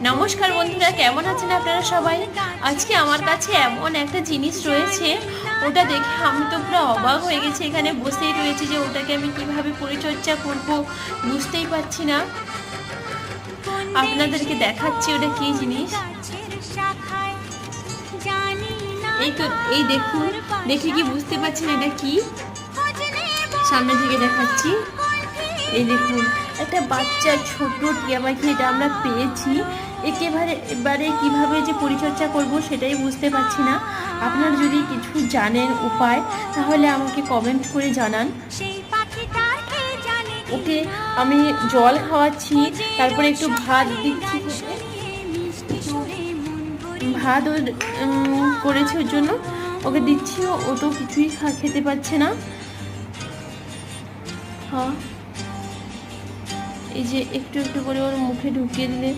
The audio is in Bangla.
নমস্কার বন্ধুরা, কেমন আছেন আপনারা সবাই? আজকে আমার কাছে এমন একটা জিনিস রয়েছে, ওটা দেখে আমি তো পুরো অবাক হয়ে গেছি। এখানে বসেই রয়েছে যে ওটাকে আমি কিভাবে পরিচর্যা করব বুঝতেই পারছি না। আপনাদেরকে দেখাচ্ছি ওটা কি জিনিস। এই তো, এই দেখুন, দেখে কি বুঝতে পারছেন এটা কি? সামনে থেকে দেখাচ্ছি। এই দেখুন, একটা বাচ্চা ছোট টিয়া পাখি, এটা আমরা পেয়েছি। এবারে কিভাবে যে পরিচর্যা করব সেটাই বুঝতে পারছি না। আপনারা যদি কিছু জানেন উপায়, তাহলে আমাকে কমেন্ট করে জানান। ওকে আমি জল খাওয়াচ্ছি, তারপরে একটু ভাত দিচ্ছি, ভাত করেছে ওর জন্য ওকে দিচ্ছি। ও তো কিছুই খেতে পারছে না। হ্যাঁ, এই যে একটু একটু করে ওর মুখে ঢুকিয়ে দিলে